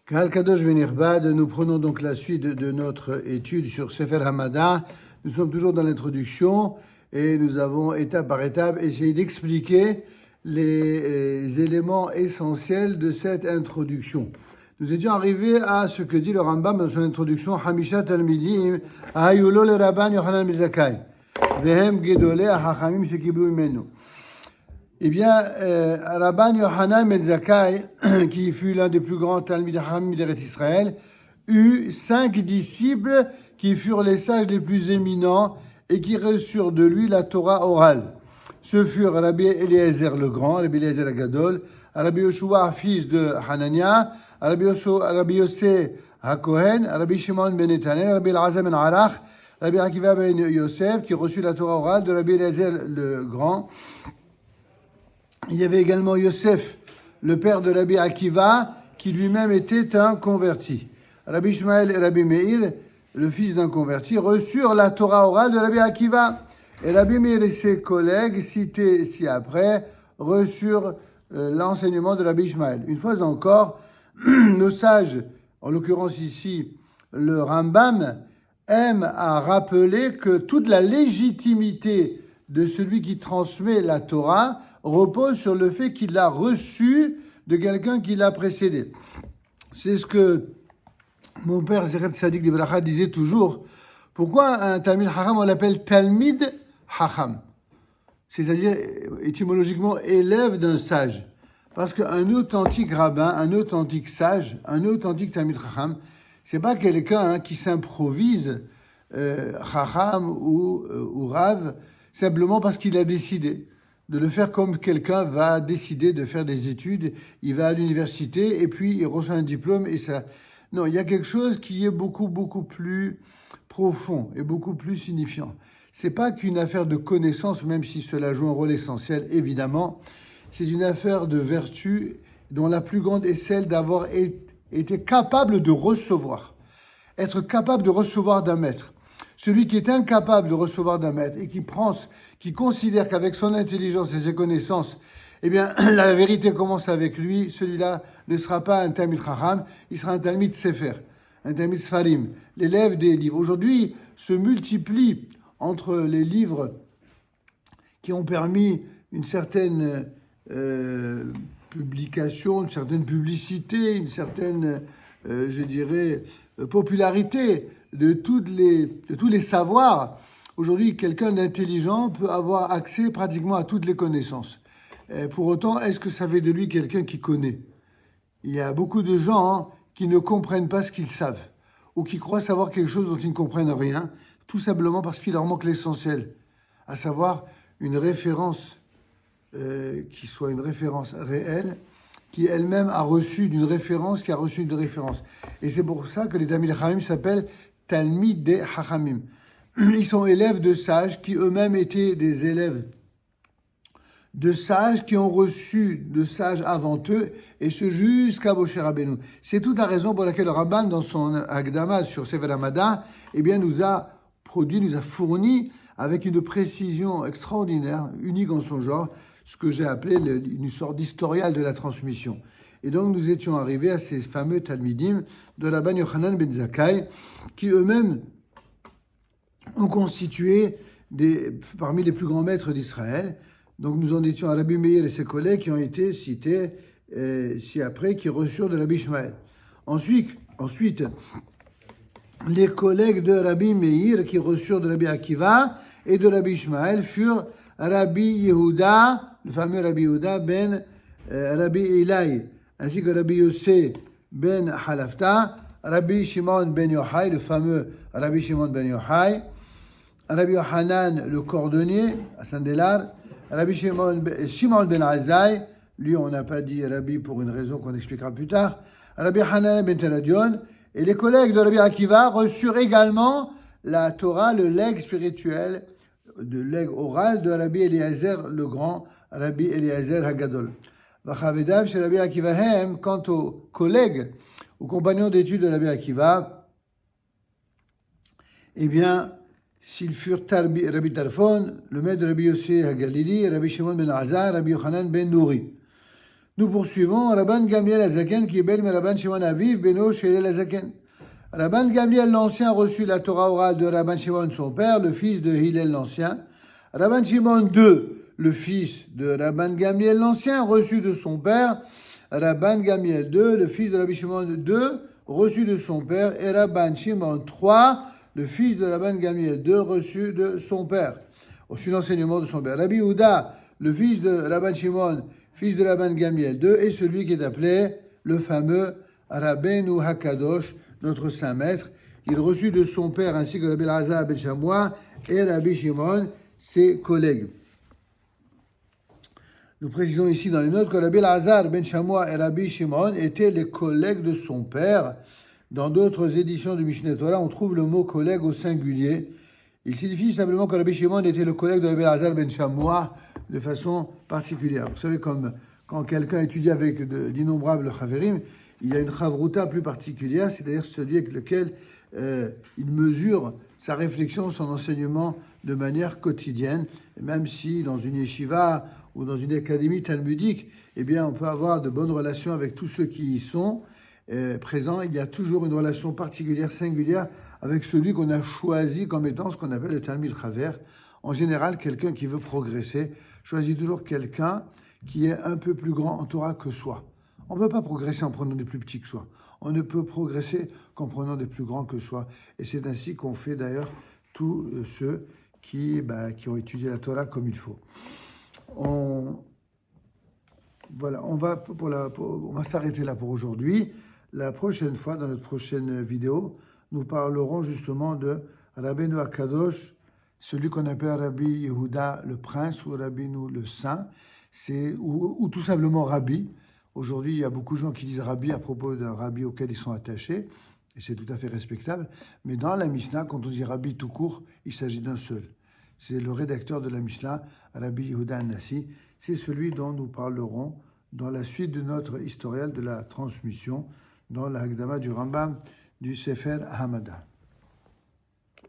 Kahal Kadosh Venirbad, nous prenons donc la suite de notre étude sur Sefer Hamada. Nous sommes toujours dans l'introduction et nous avons étape par étape essayé d'expliquer les éléments essentiels de cette introduction. Nous étions arrivés à ce que dit le Rambam dans son introduction, Hamisha Talmidim, Ayulo le Rabban Yochanan ben Zakkai, Vehem Gedolei HaChamim Shekiblu Imenu. Eh bien, Rabban Yochanan ben Zakkai, qui fut l'un des plus grands Talmid Chachamim d'Eretz Israël, eut 5 disciples qui furent les sages les plus éminents et qui reçurent de lui la Torah orale. Ce furent Rabbi Eliezer le Grand, Rabbi Eliezer le Gadol, Rabbi Yoshua, fils de Hanania, Rabbi Yossé HaKohen, Rabbi Shimon ben Netanel, Rabbi Elazar ben Arach, Rabbi Akiva ben Yosef, qui reçut la Torah orale de Rabbi Eliezer le Grand. Il y avait également Yosef, le père de Rabbi Akiva, qui lui-même était un converti. Rabbi Ishmael et Rabbi Meir, le fils d'un converti, reçurent la Torah orale de Rabbi Akiva. Et Rabbi Meir et ses collègues, cités ci-après, reçurent l'enseignement de Rabbi Ishmael. Une fois encore, nos sages, en l'occurrence ici le Rambam, aiment à rappeler que toute la légitimité de celui qui transmet la Torah repose sur le fait qu'il l'a reçu de quelqu'un qui l'a précédé. C'est ce que mon père Zeret Sadik de Belacha disait toujours. Pourquoi un Talmid Chacham on l'appelle Talmid Chacham, c'est-à-dire étymologiquement élève d'un sage? Parce qu'un authentique rabbin, un authentique sage, un authentique Talmid Chacham, c'est pas quelqu'un qui s'improvise Chacham ou Rav simplement parce qu'il a décidé de le faire comme quelqu'un va décider de faire des études. Il va à l'université et puis il reçoit un diplôme et ça. Non, il y a quelque chose qui est beaucoup plus profond et beaucoup plus signifiant. C'est pas qu'une affaire de connaissance, même si cela joue un rôle essentiel, évidemment. C'est une affaire de vertu dont la plus grande est celle d'avoir été capable de recevoir. Être capable de recevoir d'un maître. Celui qui est incapable de recevoir d'un maître et qui considère qu'avec son intelligence et ses connaissances, eh bien, la vérité commence avec lui, celui-là ne sera pas un Talmid Chacham, il sera un Talmid Sefer, un Talmid Sfarim, l'élève des livres. Aujourd'hui, se multiplient entre les livres qui ont permis une certaine publication, une certaine publicité, une certaine, je dirais, popularité de tous les savoirs. Aujourd'hui, quelqu'un d'intelligent peut avoir accès pratiquement à toutes les connaissances. Pour autant, est-ce que ça fait de lui quelqu'un qui connaît? Il y a beaucoup de gens qui ne comprennent pas ce qu'ils savent, ou qui croient savoir quelque chose dont ils ne comprennent rien, tout simplement parce qu'il leur manque l'essentiel, à savoir une référence qui soit une référence réelle, qui elle-même a reçu d'une référence, qui a reçu une référence. Et c'est pour ça que les Talmid Chachamim s'appellent Talmidei Chachamim. Ils sont élèves de sages qui eux-mêmes étaient des élèves de sages qui ont reçu de sages avant eux, et ce jusqu'à Moshe Rabbeinu. C'est toute la raison pour laquelle le Rabban, dans son Akdama sur Sefer Hamada, eh bien, nous a fourni avec une précision extraordinaire, unique en son genre, ce que j'ai appelé une sorte d'historial de la transmission. Et donc, nous étions arrivés à ces fameux Talmidim de Rabban Yochanan ben Zakkai, qui eux-mêmes ont constitué parmi les plus grands maîtres d'Israël. Donc, nous en étions à Rabbi Meir et ses collègues qui ont été cités ci-après, qui reçurent de Rabbi Ishmael. Ensuite, les collègues de Rabbi Meir qui reçurent de Rabbi Akiva et de Rabbi Ishmael furent Rabbi Yehuda, le fameux Rabbi Yehuda ben Rabbi Elai, ainsi que Rabbi Yossé ben Halafta, Rabbi Shimon ben Yochai, le fameux Rabbi Shimon ben Yochai, Rabbi Yohanan, le cordonnier, à Sandelar, Rabbi Shimon ben Azai, lui on n'a pas dit Rabbi pour une raison qu'on expliquera plus tard, Rabbi Hanan ben Teradion, et les collègues de Rabbi Akiva reçurent également la Torah, le legs spirituel, de legs oral de Rabbi Eliezer le Grand, Rabbi Eliezer Hagadol. Vachavedav chez Rabbi Akiva hem, quant aux collègues, aux compagnons d'études de Rabbi Akiva, eh bien, s'ils furent Rabbi Tarfon, le maître de Rabbi Yossé Hagalili, Rabbi Shimon ben Azar, Rabbi Yochanan ben Nouri. Nous poursuivons. Rabban Gamliel Azaken qui bel Rabban Shimon Aviv Beno Shelel Azaken. Rabban Gamliel l'Ancien reçut la Torah orale de Rabban Shimon son père, le fils de Hillel l'Ancien. Rabban Shimon II, le fils de Rabban Gamliel l'Ancien, reçut de son père. Rabban Gamliel II, le fils de Rabbi Shimon II, reçu de son père. Et Rabban Shimon III, le fils de Rabban Gamliel II, reçu de son père. Reçu l'enseignement de son père. Rabbi Yehuda, le fils de Rabban Shimon, fils de Rabban Gamliel II, est celui qui est appelé le fameux Rabbeinu Hakadosh, notre saint maître. Il reçut de son père ainsi que Rabbi Elazar ben Shammua et Rabbi Shimon, ses collègues. Nous précisons ici dans les notes que Rabbi Elazar ben Shammua et Rabbi Shimon étaient les collègues de son père. Dans d'autres éditions du Mishneh Torah, on trouve le mot collègue au singulier. Il signifie simplement que Rabbi Shimon était le collègue de Rabbi Elazar ben Shammua de façon particulière. Vous savez, comme quand quelqu'un étudie avec d'innombrables chaverim, il y a une chavruta plus particulière, c'est-à-dire celui avec lequel il mesure sa réflexion, son enseignement de manière quotidienne. Et même si dans une yeshiva ou dans une académie talmudique, eh bien, on peut avoir de bonnes relations avec tous ceux qui y sont présents, il y a toujours une relation particulière, singulière, avec celui qu'on a choisi comme étant ce qu'on appelle le Talmid Chaver. En général, quelqu'un qui veut progresser choisit toujours quelqu'un qui est un peu plus grand en Torah que soi. On ne peut pas progresser en prenant des plus petits que soi. On ne peut progresser qu'en prenant des plus grands que soi. Et c'est ainsi qu'on fait d'ailleurs tous ceux qui ont étudié la Torah comme il faut. On va s'arrêter là pour aujourd'hui. La prochaine fois, dans notre prochaine vidéo, nous parlerons justement de Rabbeinu Hakadosh, celui qu'on appelle Rabbi Yehuda le prince ou Rabbeinu le saint, ou tout simplement Rabbi. Aujourd'hui, il y a beaucoup de gens qui disent Rabbi à propos d'un Rabbi auquel ils sont attachés, et c'est tout à fait respectable. Mais dans la Mishnah, quand on dit Rabbi tout court, il s'agit d'un seul. C'est le rédacteur de la Mishnah, Rabbi Yehuda Nassi. C'est celui dont nous parlerons dans la suite de notre historial de la transmission, dans la Hagdama du Rambam du Sefer Hamada.